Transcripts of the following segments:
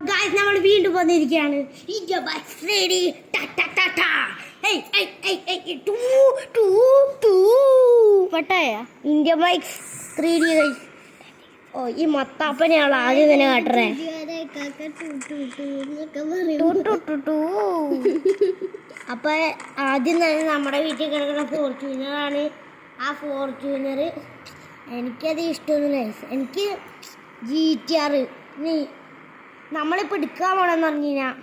Guys നമ്മൾ വീണ്ടും വന്നിരിക്കുകയാണ്. India bikes 3D. ഓ ഈ മത്താപ്പനെയാണ് ആദ്യം തന്നെ കാട്ടറേ. അപ്പൊ ആദ്യം തന്നെ നമ്മുടെ വീട്ടിൽ കിടക്കുന്ന ഫോർച്യൂണറാണ്. ആ ഫോർച്യൂണർ എനിക്കത് ഇഷ്ടമൊന്നുമില്ല. എനിക്ക് GTR നമ്മളിപ്പോൾ എടുക്കാൻ പോകണമെന്ന് പറഞ്ഞു കഴിഞ്ഞാൽ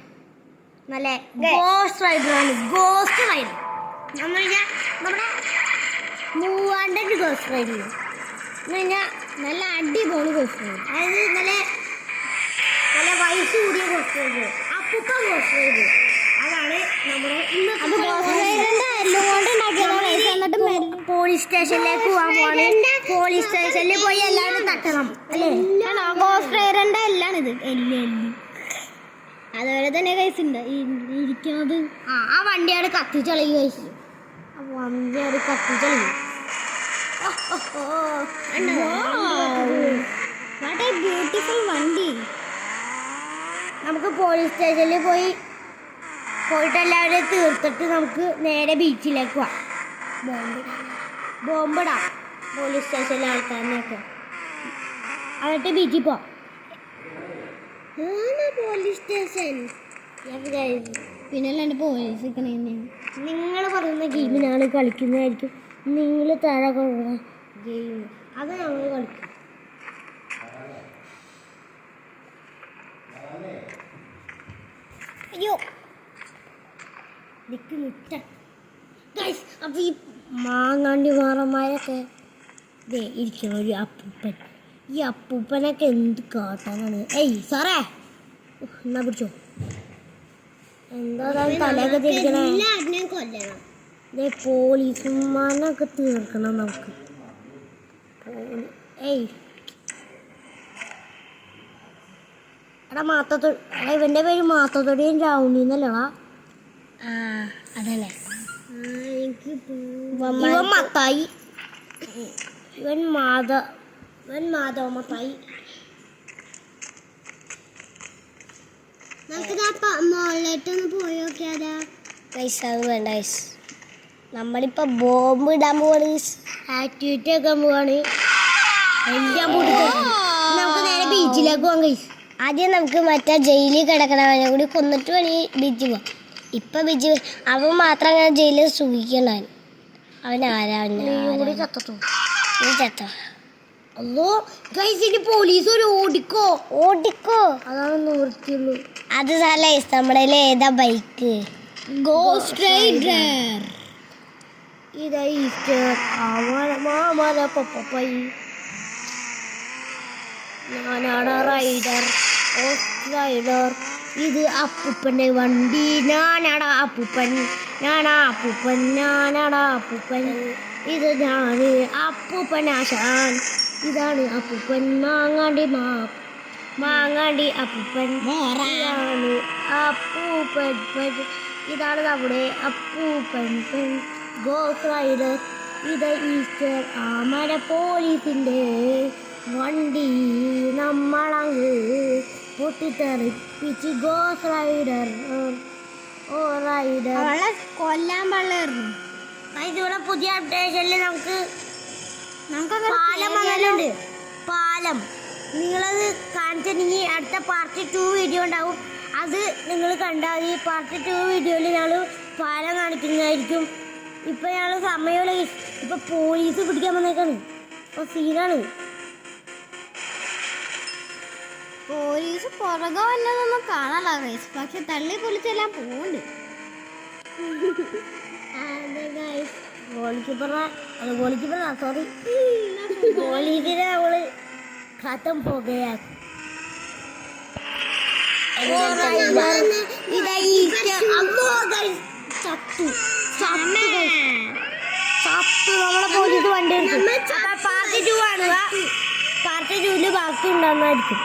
നല്ല ഗോസ്റ്റ് റൈഡറാണ്. ഗോസ്റ്റ് റൈഡർ നമ്മൾ നമ്മുടെ 300 ഗോസ്റ്റ് റൈഡർ എന്ന് കഴിഞ്ഞാൽ നല്ല അടിപൊളി ഗോസ്റ്റ് റൈഡർ. അതായത് നല്ല നല്ല വയസ്സ് കൂടിയ ഗോസ്റ്റ് റൈഡർ, അപ്പൂപ്പ ഗോസ്റ്റ് റൈഡർ. അതാണ് നമ്മുടെ പോലീസ് സ്റ്റേഷനിലേക്ക് പോകാൻ പോവാണ്. പോലീസ് സ്റ്റേഷനിൽ പോയി എല്ലാവരും തട്ടണം അല്ലേ? ഗോസ്റ്റ് റൈഡറിന്റെ എല്ലാം ഇത് അതുപോലെ തന്നെ കഴിച്ചുണ്ട് ഇരിക്കുന്നത്. ആ വണ്ടിയാണ് കത്തിച്ചളി കഴിച്ചു. ആ വണ്ടിയാണ് കത്തിച്ചളി. ബ്യൂട്ടിഫുൾ വണ്ടി. നമുക്ക് പോലീസ് സ്റ്റേഷനിൽ പോയിട്ട് എല്ലാവരും തീർത്തിട്ട് നമുക്ക് നേരെ ബീച്ചിലേക്ക് പോവാം. ബോംബിടാം പോലീസ് സ്റ്റേഷനിലെ ആൾക്കാരിനെയൊക്കെ. എന്നിട്ട് ബീച്ചിൽ പോവാം. പോലീസ് സ്റ്റേഷൻ പിന്നെ അല്ലാണ്ട് പോലീസ് നിങ്ങൾ പറയുന്ന ഗെയിമിനാണ് കളിക്കുന്നതായിരിക്കും. നിങ്ങൾ താഴെ കൊള്ളുന്ന ഗെയിം അത് ഞങ്ങൾ കളിക്കും. അയ്യോ നിൽക്ക. അപ്പം ഈ മാങ്ങാണ്ടി മാറന്മാരൊക്കെ ഇരിക്കണം. ഒരു അപ്പൂപ്പൻ. ഈ അപ്പൂപ്പനൊക്കെ എന്ത് കാട്ടാനാണ്. സാറേ എന്നാ പിടിച്ചോ. എന്താ തലയൊക്കെ തിരിക്കണേ. പോലീസുമാരനൊക്കെ തീർക്കണം നമുക്ക്. എടാ ഇവന്റെ പേര് മാത്തത്തൊടിയും രാവുണ്ണിന്നല്ലടാ. അതല്ലേ. ഇവൻ മത്തായി. ഇവൻ മാധവ മത്തായി. മോളിലേട്ടൊന്ന് പോയി നോക്കിയാലാ? പൈസ അത് വേണ്ട. നമ്മളിപ്പോ ബോംബ് ഇടാൻ പോവാണ്. ആക്ടിവിറ്റി ഒക്കെ പോവാണ്. എല്ലാം നമുക്ക് നേരെ ബീച്ചിലേക്ക് പോകാൻ കഴിച്ചു. ആദ്യം നമുക്ക് മറ്റേ ജയിലിൽ കിടക്കണവനെ കൂടി കൊന്നിട്ട് വേണി ബീച്ചിൽ പോവാം. ഇപ്പം ബീച്ച് അവൻ മാത്രം അങ്ങനെ ജയിലിൽ സൂക്ഷിക്കണവൻ. അവൻ ആരാ ചത്തോ? അല്ലോ ഗൈസ് പോലീസ് ഒരു ഓടിക്കോ അതാണ് നിർത്തിയുള്ളൂ. അത് നമ്മുടെ ഏതാ ബൈക്ക്? Ghost rider. ഇതാ ഞാനാണ് റൈഡർ. റൈഡർ. ഇത് അപ്പൂപ്പൻ്റെ വണ്ടി. ഞാനാടാ അപ്പൂപ്പൻ. ഇത് ഞാൻ അപ്പൂപ്പൻ ആശാൻ. ഇതാണ് അപ്പൂപ്പൻ മാങ്ങാണ്ടി അപ്പൂപ്പൻ. ഇതാണ് അപ്പൂപ്പൻ. ഇതാണ് നമ്മുടെ അപ്പൂപ്പൻ ഗോസ്റ്റ് റൈഡർ. ഇത് ഈസ്റ്റർ ആമര പോലീസിൻ്റെ വണ്ടി നമ്മളങ്ങ് പൊട്ടിത്തെറിപ്പിച്ച് ഗോസ്റ്റ് റൈഡർ. കൊല്ലാൻ പാടില്ലായിരുന്നു. ഇതിവിടെ പുതിയ അപ്ഡേഷനിൽ നമുക്ക് പാലം വന്നിട്ടുണ്ട്. പാലം നിങ്ങളത് കാണിച്ചിട്ടുണ്ടെങ്കിൽ അടുത്ത പാർട്ട് 2 വീഡിയോ ഉണ്ടാവും. അത് നിങ്ങൾ കണ്ടാൽ ഈ പാർട്ട് 2 വീഡിയോയിൽ ഞങ്ങൾ പാലം കാണിക്കുന്നതായിരിക്കും. ഇപ്പം ഞങ്ങൾ സമയമുള്ള ഇപ്പം പോലീസ് പിടിക്കാൻ വന്നേക്കാണ്. അപ്പോൾ സീനാണ്. പോലീസ് പുറകെ വല്ലതൊന്നും കാണാനുള്ള ഗൈസ്. പക്ഷെ തള്ളി പൊളിച്ചെല്ലാം പോകുന്നുണ്ട്. പോലീസിനെ നമ്മള് ഖത്തം പോകുകയാക്കും. നമ്മളെ പോലീസ് വണ്ടി എടുത്തു. പാർട്ട് 2 ആണ്. പാർട്ട് 2 ബാക്കി ഉണ്ടാകുന്നതായിരിക്കും.